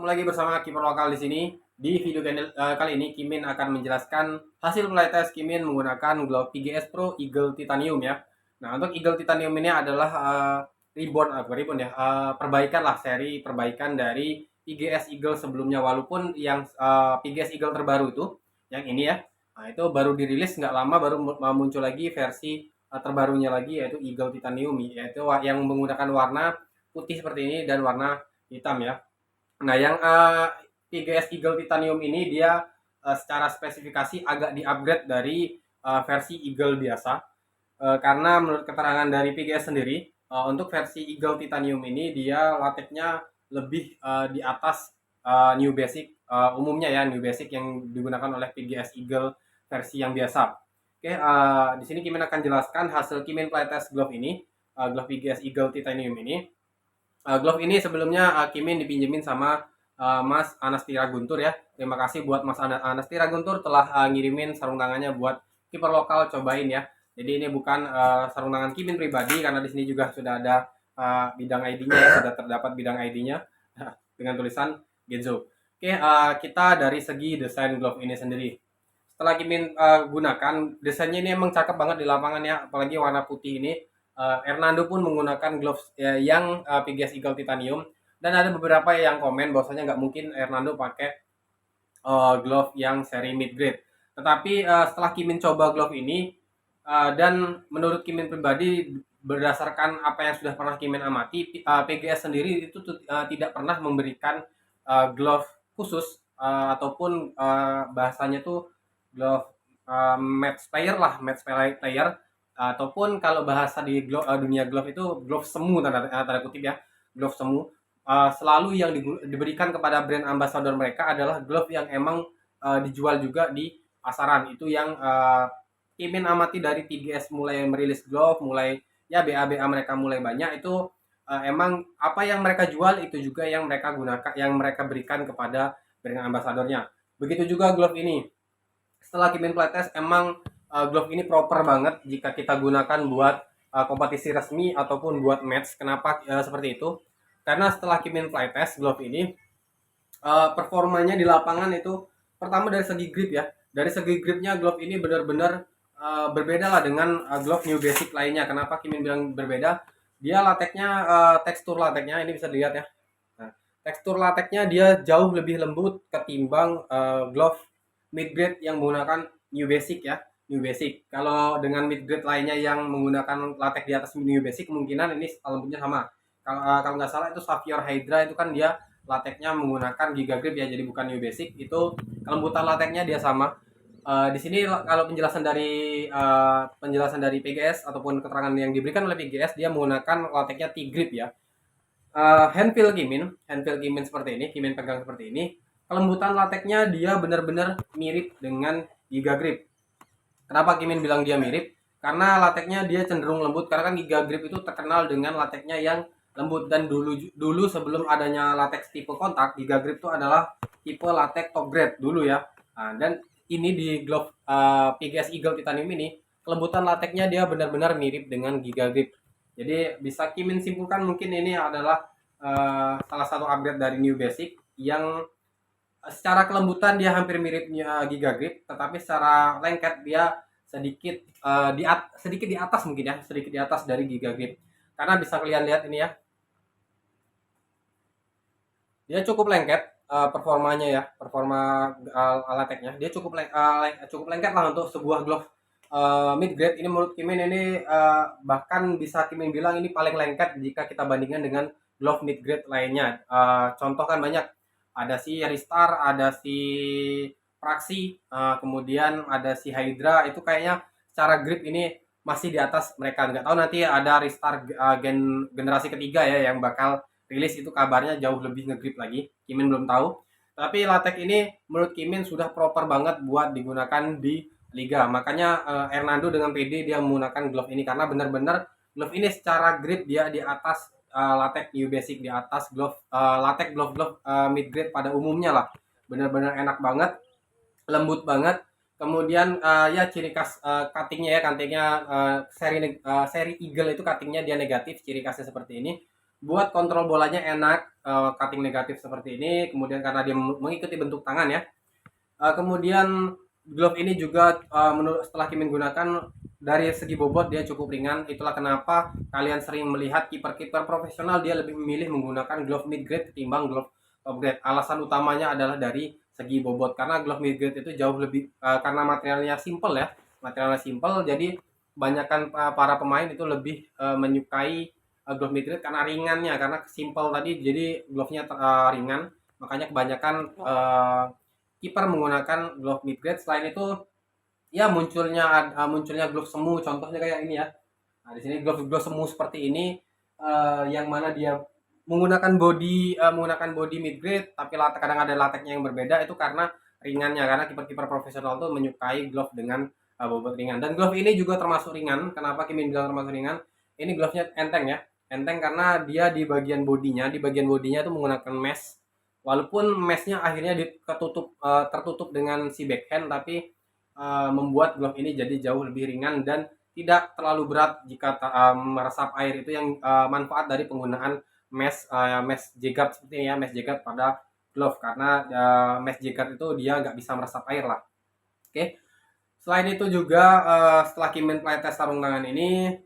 Ketemu lagi bersama kiper lokal di sini. Di video kali ini Kimin akan menjelaskan hasil playtest Kimin menggunakan glove PGS Pro Eagle Titanium ya. Nah, untuk Eagle Titanium ini adalah bukan reborn ya, perbaikan lah, seri perbaikan dari PGS Eagle sebelumnya, walaupun yang PGS Eagle terbaru itu yang ini ya. Nah, itu baru dirilis nggak lama, baru muncul lagi versi terbarunya lagi, yaitu Eagle Titanium, yaitu yang menggunakan warna putih seperti ini dan warna hitam ya. Nah, yang PGS Eagle Titanium ini dia secara spesifikasi agak di-upgrade dari versi Eagle biasa. Karena menurut keterangan dari PGS sendiri, untuk versi Eagle Titanium ini dia lateksnya lebih di atas New Basic umumnya ya, New Basic yang digunakan oleh PGS Eagle versi yang biasa. Oke, di sini Kimin akan jelaskan hasil Kimin playtest glove ini, glove PGS Eagle Titanium ini. Glove ini sebelumnya Kimin dipinjemin sama Mas Anastira Guntur ya. Terima kasih buat Mas Anastira Guntur telah ngirimin sarung tangannya buat kiper lokal cobain ya. Jadi ini bukan sarung tangan Kimin pribadi, karena di sini juga sudah ada bidang ID-nya ya, sudah terdapat bidang ID-nya dengan tulisan Genzo. Oke, kita dari segi desain glove ini sendiri. Setelah Kimin gunakan, desainnya ini emang cakep banget di lapangan ya, apalagi warna putih ini. Hernando pun menggunakan gloves yang PGS Eagle Titanium, dan ada beberapa yang komen bahwasanya nggak mungkin Hernando pakai glove yang seri mid grade. Tetapi setelah Kimin coba glove ini, dan menurut Kimin pribadi, berdasarkan apa yang sudah pernah Kimin amati, PGS sendiri itu tidak pernah memberikan glove khusus ataupun bahasanya tuh glove match player lah, match player, ataupun kalau bahasa di dunia glove itu glove semu, tanda kutip ya, glove semu. Selalu yang diberikan kepada brand ambassador mereka adalah glove yang emang dijual juga di pasaran. Itu yang Kimin amati dari PGS mulai merilis glove, mulai ya BA mereka mulai banyak, itu emang apa yang mereka jual itu juga yang mereka gunakan, yang mereka berikan kepada brand ambassadornya. Begitu juga glove ini. Setelah Kimin playtest, emang glove ini proper banget jika kita gunakan buat kompetisi resmi ataupun buat match. Kenapa seperti itu? Karena setelah Kimin playtest glove ini, performanya di lapangan itu, pertama dari segi grip ya. Dari segi gripnya glove ini benar-benar berbeda lah dengan glove New Basic lainnya. Kenapa Kimin bilang berbeda? Dia lateksnya, tekstur lateksnya ini bisa dilihat ya. Nah, tekstur lateksnya dia jauh lebih lembut ketimbang glove mid grade yang menggunakan New Basic ya. New Basic. Kalau dengan mid grade lainnya yang menggunakan latex di atas New Basic, kemungkinan ini lembutnya sama. Kalau nggak salah itu Savior Hydra, itu kan dia lateksnya menggunakan Giga Grip ya, jadi bukan New Basic. Itu kelembutan lateksnya dia sama. Di sini kalau penjelasan dari PGS ataupun keterangan yang diberikan oleh PGS, dia menggunakan lateksnya T-Grip ya. Handfeel Kimin seperti ini, Kimin pegang seperti ini. Kelembutan lateksnya dia benar-benar mirip dengan Giga Grip. Kenapa Kimin bilang dia mirip? Karena lateksnya dia cenderung lembut, karena kan Giga Grip itu terkenal dengan lateksnya yang lembut, dan dulu sebelum adanya lateks tipe kontak, Giga Grip itu adalah tipe lateks top grade dulu ya. Nah, dan ini di glove PGS Eagle Titanium ini, kelembutan lateksnya dia benar-benar mirip dengan Giga Grip. Jadi bisa Kimin simpulkan mungkin ini adalah salah satu upgrade dari New Basic yang secara kelembutan dia hampir mirip Giga Grip, tetapi secara lengket dia sedikit sedikit di atas mungkin ya, sedikit di atas dari Giga Grip. Karena bisa kalian lihat ini ya, dia cukup lengket performanya ya, performa lateksnya dia cukup lengket lah untuk sebuah glove mid grade. Ini menurut Kimin ini bahkan bisa Kimin bilang ini paling lengket jika kita bandingkan dengan glove mid grade lainnya. Contoh kan banyak, ada si Ristar, ada si Praxi, kemudian ada si Hydra, itu kayaknya secara grip ini masih di atas mereka. Nggak tahu nanti ada Ristar generasi ketiga ya yang bakal rilis, itu kabarnya jauh lebih ngegrip lagi. Kimin belum tahu. Tapi latex ini menurut Kimin sudah proper banget buat digunakan di liga. Makanya Hernando dengan PD dia menggunakan glove ini, karena benar-benar glove ini secara grip dia di atas latex New Basic, di atas glove latex glove mid grade pada umumnya lah. Benar-benar enak banget, lembut banget. Kemudian ya ciri khas cuttingnya ya, seri Eagle itu cuttingnya dia negatif, ciri khasnya seperti ini. buat kontrol bolanya enak, cutting negatif seperti ini. Kemudian karena dia mengikuti bentuk tangan ya. Kemudian glove ini juga menurut setelah Kimin gunakan dari segi bobot dia cukup ringan. Itulah kenapa kalian sering melihat kiper-kiper profesional dia lebih memilih menggunakan glove mid grade ketimbang glove top grade. Alasan utamanya adalah dari segi bobot, karena glove mid grade itu jauh lebih karena materialnya simple ya. Materialnya simple, jadi kebanyakan para pemain itu lebih menyukai glove mid grade karena ringannya, karena simple tadi, jadi glove-nya ringan. Makanya kebanyakan kiper menggunakan glove mid grade. Selain itu ya munculnya glove semu, contohnya kayak ini ya. Nah, di sini glove semu seperti ini yang mana dia menggunakan body mid grade tapi kadang ada lateknya yang berbeda, itu karena ringannya, karena kiper-kiper profesional tuh menyukai glove dengan bobot ringan. Dan glove ini juga termasuk ringan. Kenapa Kimin bilang termasuk ringan? Ini glove-nya enteng ya. Enteng karena dia di bagian bodinya itu menggunakan mesh. Walaupun meshnya akhirnya tertutup dengan si backhand, tapi membuat glove ini jadi jauh lebih ringan dan tidak terlalu berat jika meresap air. Itu yang manfaat dari penggunaan mesh J-guard seperti ini ya, mesh J-guard pada glove, karena mesh J-guard itu dia nggak bisa meresap air lah. Oke. Selain itu juga setelah Kimin playtest sarung tangan ini,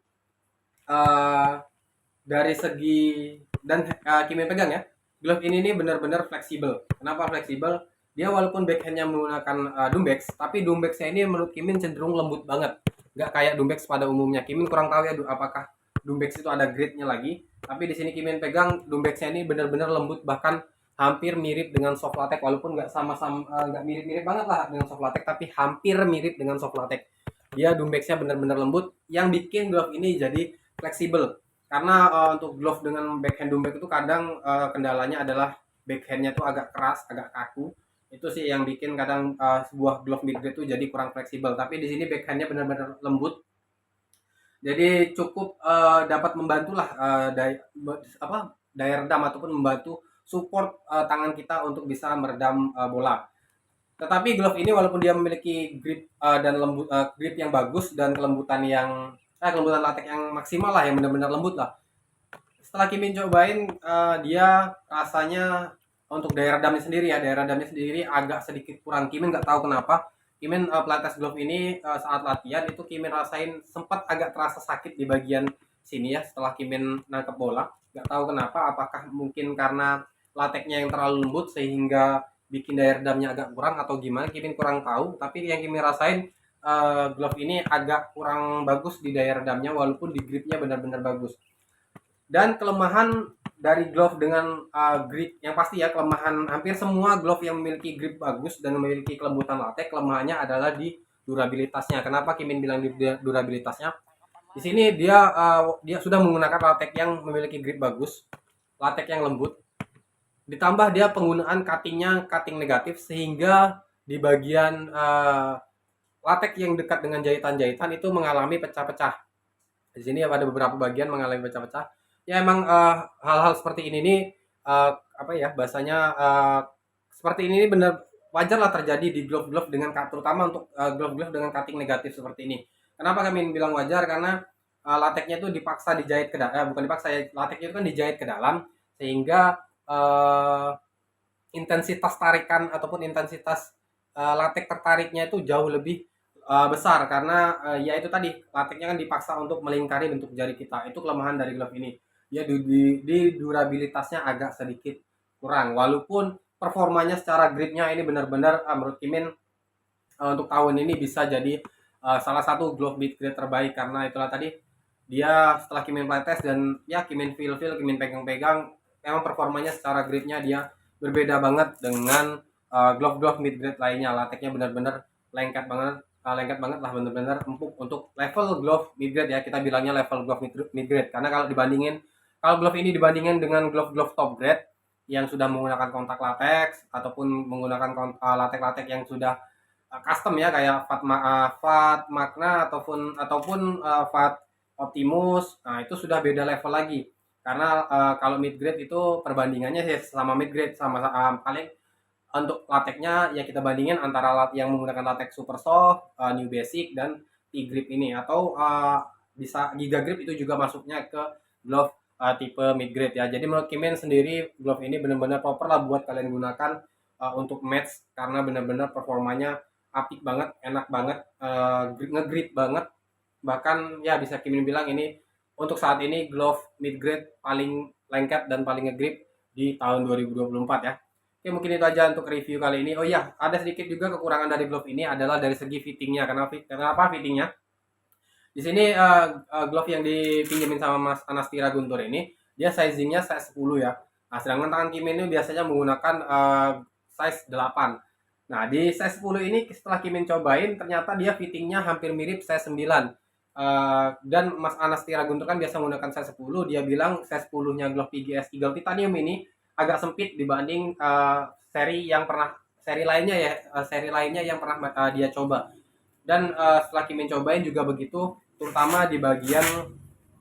dari segi dan Kimin pegang ya, glove ini nih benar-benar fleksibel. Kenapa fleksibel? Dia walaupun backhandnya menggunakan Dumbex, tapi Dumbexnya ini menurut Kimin cenderung lembut banget. Nggak kayak Dumbex pada umumnya. Kimin kurang tahu ya apakah Dumbex itu ada grade-nya lagi. Tapi di sini Kimin pegang Dumbexnya ini benar-benar lembut, bahkan hampir mirip dengan soft latex, walaupun nggak sama-sama nggak mirip-mirip banget lah dengan soft latex, tapi hampir mirip dengan soft latex. Dia Dumbexnya benar-benar lembut, yang bikin glove ini jadi fleksibel. Karena untuk glove dengan backhand Dumbex itu kadang kendalanya adalah backhandnya tuh agak keras, agak kaku. Itu sih yang bikin kadang sebuah glove mid grade itu jadi kurang fleksibel. Tapi di sini backhandnya benar-benar lembut, jadi cukup dapat membantulah daya redam ataupun membantu support tangan kita untuk bisa meredam bola. Tetapi glove ini walaupun dia memiliki grip dan grip yang bagus dan kelembutan latex yang maksimal lah, yang benar-benar lembut lah. Setelah Kimin cobain, dia rasanya untuk daya redamnya sendiri agak sedikit kurang. Kimin nggak tahu kenapa. Kimin playtest glove ini saat latihan itu Kimin rasain sempat agak terasa sakit di bagian sini ya setelah Kimin nangkep bola. Nggak tahu kenapa, apakah mungkin karena lateknya yang terlalu lembut sehingga bikin daya redamnya agak kurang atau gimana, Kimin kurang tahu. Tapi yang Kimin rasain glove ini agak kurang bagus di daya redamnya, walaupun di gripnya benar-benar bagus. Dan kelemahan dari glove dengan grip yang pasti ya, kelemahan hampir semua glove yang memiliki grip bagus dan memiliki kelembutan latex, kelemahannya adalah di durabilitasnya. Kenapa Kimin bilang di durabilitasnya? Di sini dia sudah menggunakan latex yang memiliki grip bagus, latex yang lembut, ditambah dia penggunaan cutting negatif, sehingga di bagian latex yang dekat dengan jahitan-jahitan itu mengalami pecah-pecah. Di sini ada beberapa bagian mengalami pecah-pecah. Ya emang hal-hal seperti ini nih bahasanya seperti ini benar wajar lah terjadi di glove-glove dengan, terutama untuk glove-glove dengan cutting negatif seperti ini. Kenapa kami bilang wajar? Karena lateknya itu dipaksa dijahit ke dalam, bukan dipaksa ya, lateknya itu kan dijahit ke dalam, sehingga intensitas tarikan ataupun intensitas latek tertariknya itu jauh lebih besar, karena ya itu tadi, lateknya kan dipaksa untuk melingkari bentuk jari kita. Itu kelemahan dari glove ini. Ya di durabilitasnya agak sedikit kurang, walaupun performanya secara gripnya ini benar-benar menurut Kimin untuk tahun ini bisa jadi salah satu glove mid grade terbaik, karena itulah tadi dia setelah Kimin playtest dan ya Kimin Kimin pegang-pegang, memang performanya secara gripnya dia berbeda banget dengan glove-glove mid grade lainnya. Lateknya benar-benar lengket banget lah, benar-benar empuk untuk level glove mid grade ya, kita bilangnya level glove mid grade. Karena kalau glove ini dibandingin dengan glove top grade yang sudah menggunakan kontak latex ataupun menggunakan latex yang sudah custom ya, kayak Fat Magna ataupun Fat Optimus, nah itu sudah beda level lagi. Karena kalau mid grade itu perbandingannya ya sama mid grade, sama paling untuk latexnya ya kita bandingin antara yang menggunakan latex super soft, new basic, dan T-grip ini, atau bisa giga grip itu juga masuknya ke glove tipe mid grade ya. Jadi menurut Kimin sendiri glove ini benar-benar proper lah buat kalian gunakan untuk match, karena benar-benar performanya apik banget, enak banget, nge-grip banget. Bahkan ya bisa Kimin bilang ini untuk saat ini glove mid grade paling lengket dan paling nge-grip di tahun 2024 ya. Oke, mungkin itu aja untuk review kali ini. Oh iya, ada sedikit juga kekurangan dari glove ini adalah dari segi fittingnya. Kenapa fittingnya? Di sini glove yang dipinjemin sama Mas Anastira Guntur ini, dia sizingnya size 10 ya. Nah, sedangkan tangan Kim ini biasanya menggunakan size 8. Nah, di size 10 ini setelah Kimin cobain, ternyata dia fittingnya hampir mirip size 9. Dan Mas Anastira Guntur kan biasa menggunakan size 10, dia bilang size 10-nya glove PGS Eagle Titanium ini agak sempit dibanding seri lainnya ya, seri lainnya yang pernah dia coba. Dan setelah Kimin cobain juga begitu, terutama di bagian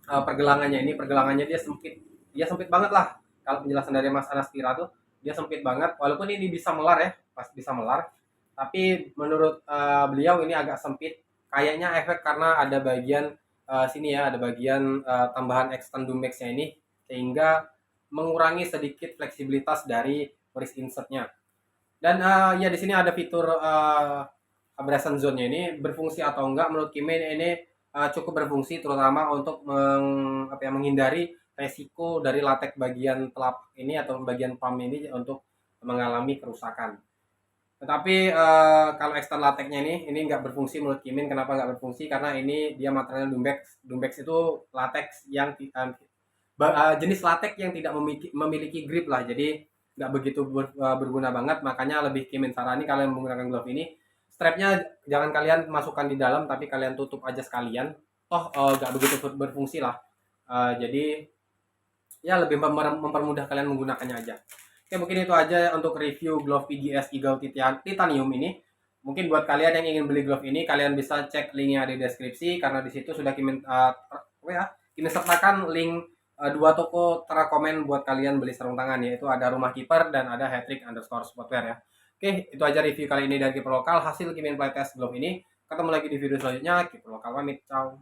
pergelangannya ini, pergelangannya dia sempit banget lah. Kalau penjelasan dari Mas Anastira tuh dia sempit banget, walaupun ini bisa melar ya, pas bisa melar, tapi menurut beliau ini agak sempit, kayaknya efek karena ada bagian sini ya, ada bagian tambahan extend dumexnya ini, sehingga mengurangi sedikit fleksibilitas dari wrist insertnya. Dan ya di sini ada fitur abrasion zone-nya ini berfungsi atau enggak, menurut Kimin ini cukup berfungsi, terutama untuk menghindari resiko dari latek bagian telapak ini atau bagian palm ini untuk mengalami kerusakan. Tetapi kalau extend lateknya ini nggak berfungsi menurut Kimin. Kenapa nggak berfungsi? Karena ini dia materialnya Dumbex. Dumbex itu latex yang jenis latex yang tidak memiliki grip lah. Jadi nggak begitu berguna banget. Makanya lebih Kimin sarani kalian menggunakan glove ini, strapnya jangan kalian masukkan di dalam, tapi kalian tutup aja sekalian. Toh nggak begitu berfungsi lah. Jadi ya lebih mempermudah kalian menggunakannya aja. Oke, mungkin itu aja untuk review glove PGS Eagle Titanium ini. Mungkin buat kalian yang ingin beli glove ini, kalian bisa cek linknya di deskripsi, karena di situ sudah Kimin sertakan link dua toko terrekomen buat kalian beli sarung tangan, yaitu ada Rumah Kiper dan ada Hattrick_Sportwear ya. Oke, itu aja review kali ini dari Kiper Lokal hasil Kimin Playtest glove ini. Ketemu lagi di video selanjutnya. Kiper Lokal pamit, ciao.